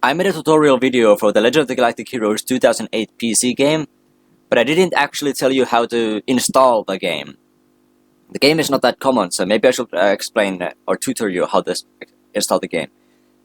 I made a tutorial video for the Legend of the Galactic Heroes 2008 PC game, but I didn't actually tell you how to install the game. The game is not that common, so maybe I should explain or tutor you how to install the game.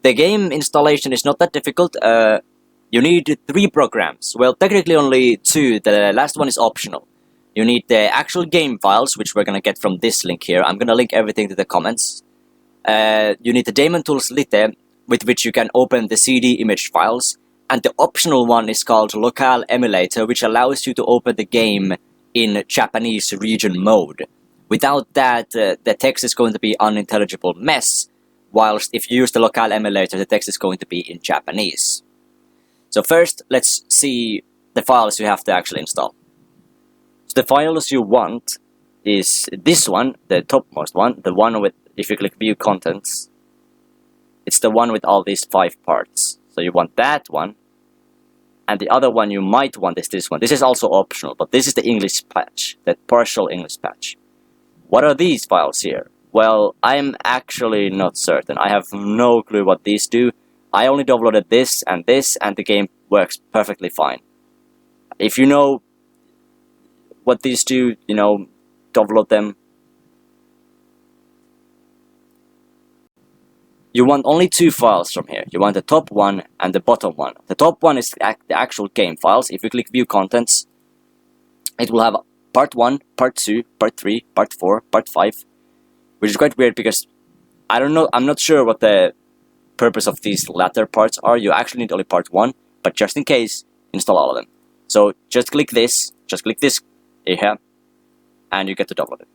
The game installation is not that difficult. You need 3 programs. Well, technically only 2. The last one is optional. You need the actual game files, which we're gonna get from this link here. I'm gonna link everything to the comments. You need the daemon tools Lite, with which you can open the CD image files. And the optional one is called Local Emulator, which allows you to open the game in Japanese region mode. Without that, the text is going to be unintelligible mess, whilst if you use the Local Emulator, the text is going to be in Japanese. So first, let's see the files you have to actually install. So the files you want is this one, the topmost one, the one with, if you click View Contents, it's the one with all these 5 parts. So you want that one, and the other one you might want is this one. This is also optional, but this is the English patch, the partial English patch. What are these files here? Well, I'm actually not certain. I have no clue what these do. I only downloaded this, and the game works perfectly fine. If you know what these do, you know, download them. You want only 2 files from here. You want the top one and the bottom one. The top one is the actual game files. If you click View Contents, it will have Part 1, Part 2, Part 3, Part 4, Part 5, which is quite weird because I don't know, I'm not sure what the purpose of these latter parts are. You actually need only Part 1, but just in case, install all of them. So just click this here, and you get to download it.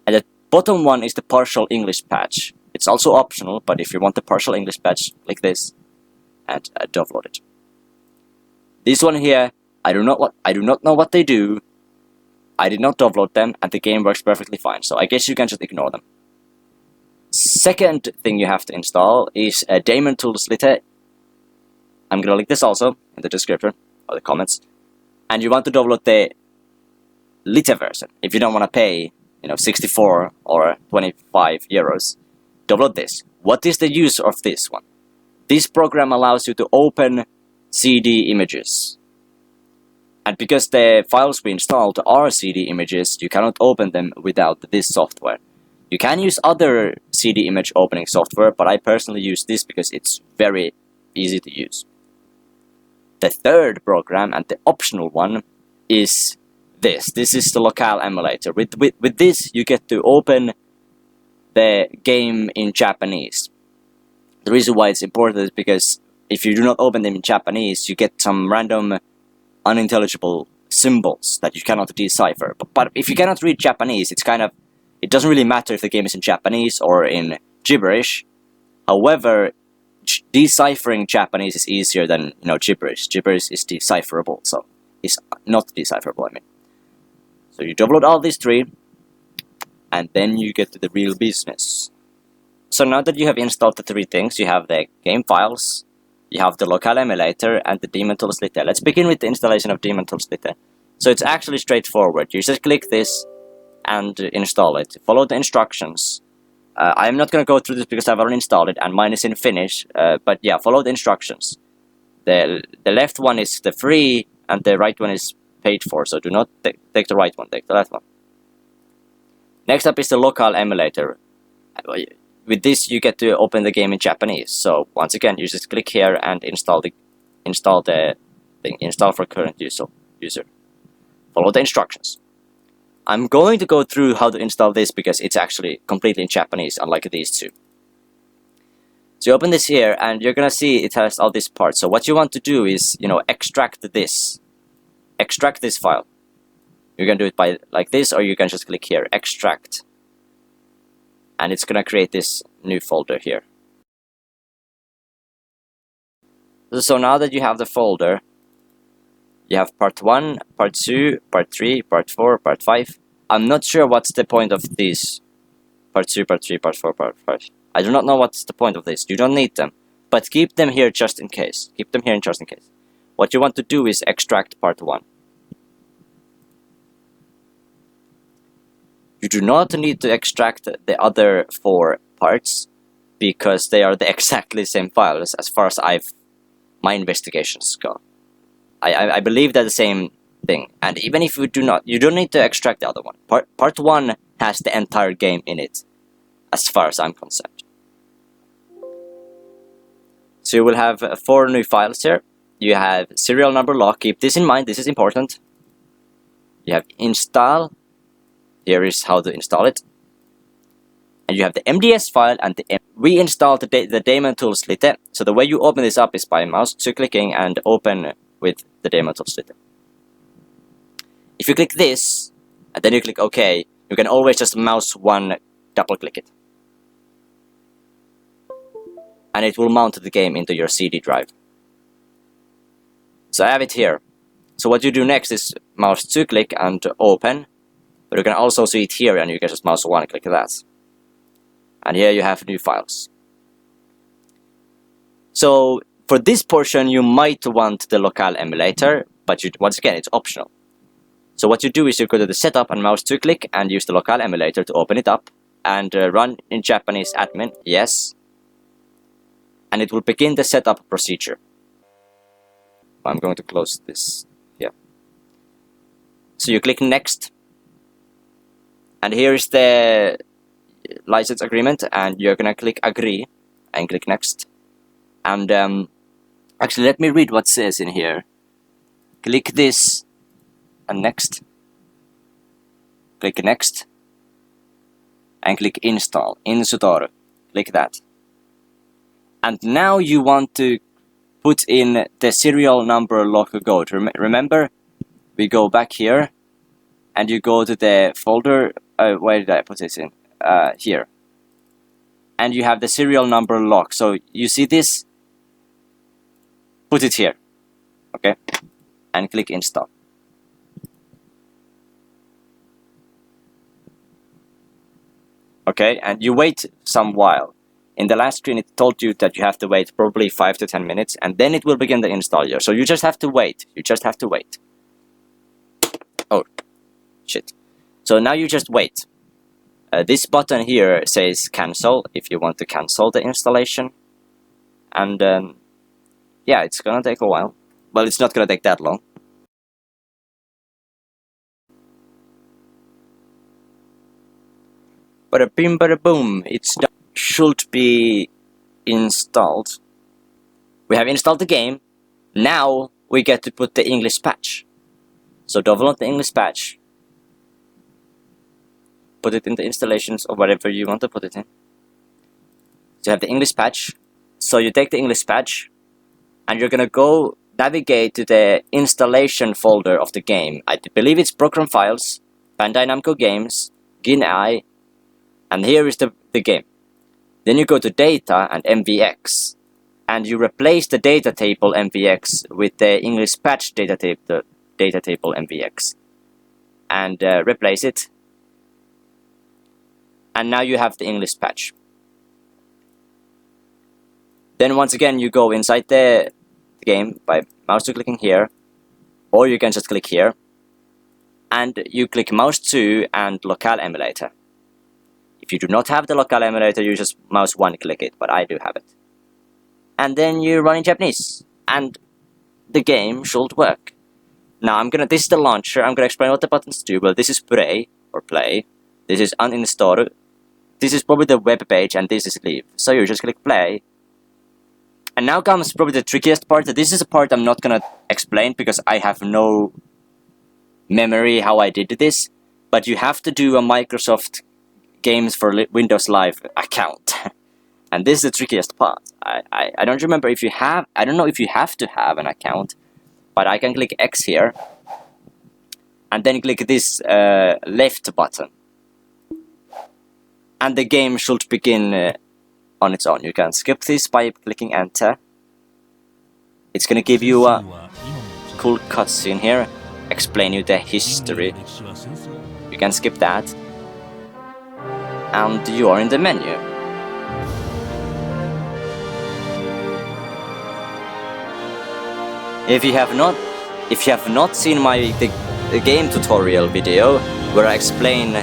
And the bottom one is the partial English patch. It's also optional, but if you want the partial English patch, click this and download it. This one here, I do not know what they do. I did not download them, and the game works perfectly fine, so I guess you can just ignore them. Second thing you have to install is Daemon Tools Lite. I'm gonna link this also in the description or the comments. And you want to download the Lite version. If you don't want to pay, 64 or 25 euros, download this. What is the use of this one? This program allows you to open CD images. And because the files we installed are CD images, you cannot open them without this software. You can use other CD image opening software, but I personally use this because it's very easy to use. The third program, and the optional one, is this. This is the Local Emulator. With this, you get to open the game in Japanese. The reason why it's important is because if you do not open them in Japanese, you get some random unintelligible symbols that you cannot decipher. But if you cannot read Japanese, it doesn't really matter if the game is in Japanese or in gibberish. However, deciphering Japanese is easier than gibberish. Gibberish is decipherable, so it's not decipherable, I mean. So you download all these 3, and then you get to the real business. So now that you have installed the 3 things, you have the game files, you have the Local Emulator, and the Daemon Tools Lite. Let's begin with the installation of Daemon Tools Lite. So it's actually straightforward. You just click this and install it. Follow the instructions. I'm not going to go through this because I've already installed it, and mine is in Finnish, but yeah, follow the instructions. The left one is the free, and the right one is paid for, so do not take the right one, take the left one. Next up is the Local Emulator. With this, you get to open the game in Japanese. So once again, you just click here and install the thing. Install for current user. Follow the instructions. I'm going to go through how to install this because it's actually completely in Japanese, unlike these 2. So you open this here, and you're gonna see it has all these parts. So what you want to do is, extract this. Extract this file. You can do it by like this, or you can just click here, extract. And it's gonna create this new folder here. So now that you have the folder, you have part 1, part 2, part 3, part 4, part 5. I'm not sure what's the point of these. Part 2, part 3, part 4, part 5. I do not know what's the point of this. You don't need them. But keep them here just in case. Keep them here just in case. What you want to do is extract part 1. You do not need to extract the other 4 parts because they are the exactly same files as far as I've my investigations go. I believe they're the same thing. And even if you do not, you don't need to extract the other one. Part 1 has the entire game in it, as far as I'm concerned. So you will have 4 new files here. You have serial number lock. Keep this in mind, this is important. You have install. Here is how to install it. And you have the MDS file and we installed the daemon tool slitter. So the way you open this up is by mouse clicking and open with the daemon tool slitter. If you click this and then you click OK, you can always just mouse one, double click it. And it will mount the game into your CD drive. So I have it here. So what you do next is mouse 2 click and open. But you can also see it here and you can just mouse 1 click that. And here you have new files. So for this portion you might want the locale emulator, but once again it's optional. So what you do is you go to the setup and mouse 2 click and use the locale emulator to open it up and run in Japanese admin, yes. And it will begin the setup procedure. I'm going to close this here. So you click next. And here is the license agreement and you're gonna click agree and click next. And actually let me read what it says in here. Click this and next. Click next. And click install. Insutoro. Click that. And now you want to put in the serial number lock code. Remember, we go back here and you go to the folder. Where did I put it in? Here. And you have the serial number lock. So you see this? Put it here. Okay? And click install. Okay, and you wait some while. In the last screen it told you that you have to wait probably 5 to 10 minutes and then it will begin the install here. So you just have to wait. You just have to wait. Oh, shit. So now you just wait. This button here says cancel if you want to cancel the installation. And yeah, it's gonna take a while. Well, it's not gonna take that long. Bada bim bada boom, it's done. Should be installed. We have installed the game. Now we get to put the English patch. So download the English patch. Put it in the installations or whatever you want to put it in. So you have the English patch. So you take the English patch and you're gonna go navigate to the installation folder of the game. I believe it's Program Files, Bandai Namco Games, Gineiden, and here is the game. Then you go to Data and MVX, and you replace the data table MVX with the English patch data table MVX, and replace it. And now you have the English patch. Then once again you go inside the game by mouse clicking here, or you can just click here, and you click mouse 2 and locale emulator. If you do not have the locale emulator, you just mouse 1 click it, but I do have it. And then you run in Japanese, and the game should work. Now this is the launcher. I'm gonna explain what the buttons do. Well, this is play or play. This is uninstall. This is probably the web page, and this is leave. So you just click play. And now comes probably the trickiest part. This is a part I'm not gonna explain because I have no memory how I did this. But you have to do a Microsoft Games for Windows Live account. And this is the trickiest part. I don't remember if you have, I don't know if you have to have an account, but I can click X here and then click this left button. And the game should begin on its own. You can skip this by clicking enter. It's gonna give you a cool cutscene here, explain you the history. You can skip that. And you are in the menu. If you have not seen the game tutorial video where I explain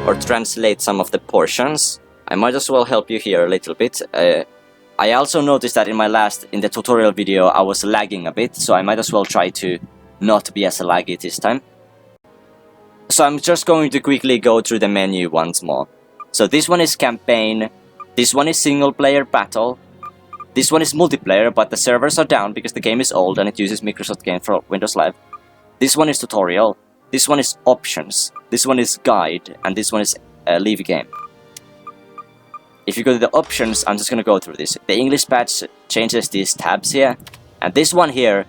or translate some of the portions, I might as well help you here a little bit. I I also noticed that in the tutorial video I was lagging a bit, so I might as well try to not be as laggy this time. So I'm just going to quickly go through the menu once more. So this one is campaign, this one is single player battle, this one is multiplayer but the servers are down because the game is old and it uses Microsoft Game for Windows Live. This one is tutorial, this one is options, this one is guide, and this one is leave game. If you go to the options, I'm just gonna go through this. The English patch changes these tabs here, and this one here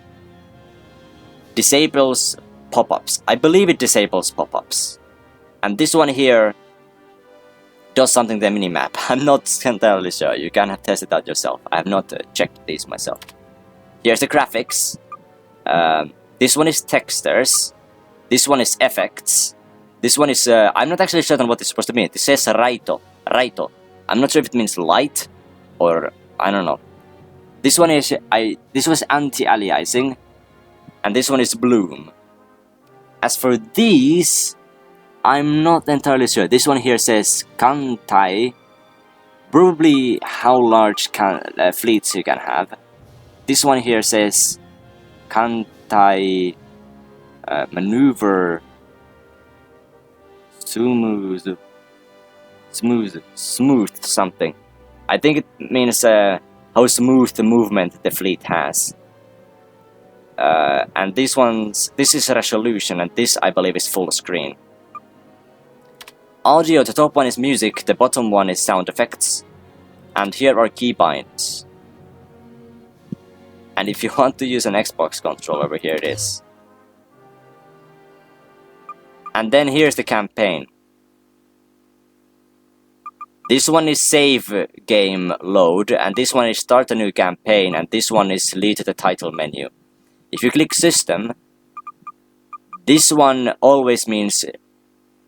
disables pop-ups. I believe it disables pop-ups. And this one here does something to the minimap. I'm not entirely sure. You can test it out yourself. I have not checked these myself. Here's the graphics. This one is textures. This one is effects. This one is... I'm not actually certain what it's supposed to mean. It says raito. Raito. I'm not sure if it means light or... I don't know. This one is... This was anti-aliasing. And this one is bloom. As for these... I'm not entirely sure. This one here says kantai. Probably how large fleets you can have. This one here says kantai maneuver smooth something. I think it means how smooth the movement the fleet has. And this is resolution, and this I believe is full screen. Audio, the top one is music, the bottom one is sound effects, and here are keybinds. And if you want to use an Xbox controller, here it is. And then here's the campaign. This one is save game load, and this one is start a new campaign, and this one is lead to the title menu. If you click system, this one always means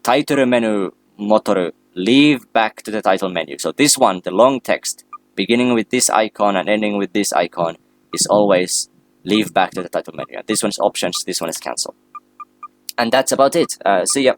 title menu motor, leave back to the title menu. So this one, the long text, beginning with this icon and ending with this icon, is always leave back to the title menu. And this one is options, this one is cancel. And that's about it. See ya.